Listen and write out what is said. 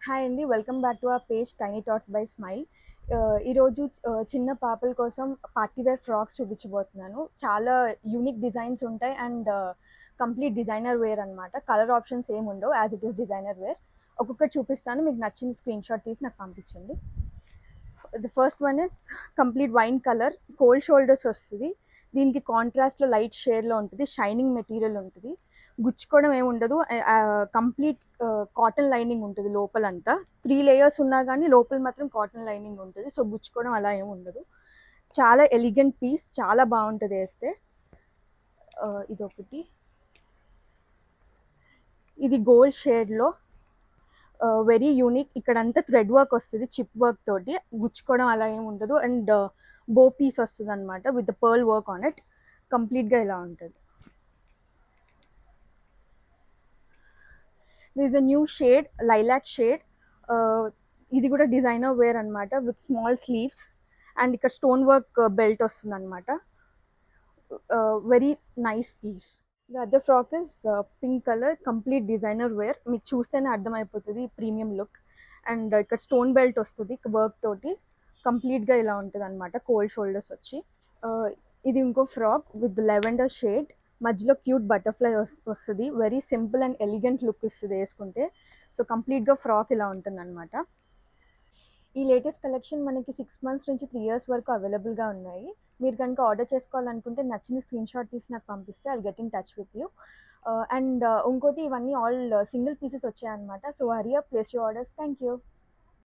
Hi అండి. Welcome back to our page tiny thoughts by smile. ఈరోజు చిన్న పాపల కోసం పార్టీ వేర్ ఫ్రాక్స్ చూపించబోతున్నాను. చాలా యూనిక్ డిజైన్స్ ఉంటాయి అండ్ కంప్లీట్ డిజైనర్ వేర్ అనమాట. కలర్ ఆప్షన్స్ ఏమి ఉండవు, as it is designer wear. ఒక్కొక్కటి చూపిస్తాను, మీకు నచ్చిన స్క్రీన్ షాట్ తీసి నాకు పంపించండి. The first one is complete wine colour, cold shoulders వస్తుంది. దీనికి కాంట్రాస్ట్లో లైట్ షేడ్లో ఉంటుంది, షైనింగ్ మెటీరియల్ ఉంటుంది, గుచ్చుకోవడం ఏమి ఉండదు. కంప్లీట్ కాటన్ లైనింగ్ ఉంటుంది లోపలంతా. 3 లేయర్స్ ఉన్నా కానీ లోపల మాత్రం కాటన్ లైనింగ్ ఉంటుంది, సో గుచ్చుకోవడం అలా ఏమి ఉండదు. చాలా ఎలిగెంట్ పీస్, చాలా బాగుంటుంది వేస్తే. ఇదొకటి, ఇది గోల్డ్ షేడ్లో వెరీ యూనిక్. ఇక్కడంతా థ్రెడ్ వర్క్ వస్తుంది, చిప్ వర్క్ తోటి, గుచ్చుకోవడం అలా ఏమి ఉండదు. అండ్ బో పీస్ వస్తుంది అనమాట with the pearl work on it. కంప్లీట్గా ఇలా ఉంటుంది. This is a new shade, lilac shade. ఇది కూడా డిజైనర్ వేర్ అనమాట, విత్ స్మాల్ స్లీవ్స్ అండ్ ఇక్కడ స్టోన్ వర్క్ బెల్ట్ వస్తుంది అనమాట. Very nice piece. The other frock is pink colour, complete designer wear. మీకు చూస్తేనే అర్థమైపోతుంది ప్రీమియం లుక్. అండ్ ఇక్కడ స్టోన్ బెల్ట్ వస్తుంది వర్క్ తోటి, కంప్లీట్గా ఇలా ఉంటుంది అనమాట. కోల్డ్ షోల్డర్స్ వచ్చి. ఇది ఇంకో ఫ్రాక్ విత్ లెవెండర్ షేడ్, మధ్యలో క్యూట్ బటర్ఫ్లై వస్తుంది. Very simple and elegant look ఇస్తుంది వేసుకుంటే. సో కంప్లీట్గా ఫ్రాక్ ఇలా ఉంటుంది అనమాట. ఈ లేటెస్ట్ కలెక్షన్ మనకి 6 months నుంచి 3 years వరకు అవైలబుల్గా ఉన్నాయి. మీరు కనుక ఆర్డర్ చేసుకోవాలనుకుంటే నచ్చిన స్క్రీన్ షాట్ తీసి నాకు పంపిస్తే I'll get in touch with you. And ఇంకోటి, ఇవన్నీ ఆల్ సింగిల్ పీసెస్ వచ్చాయన్నమాట. So hurry up, place your orders. Thank you.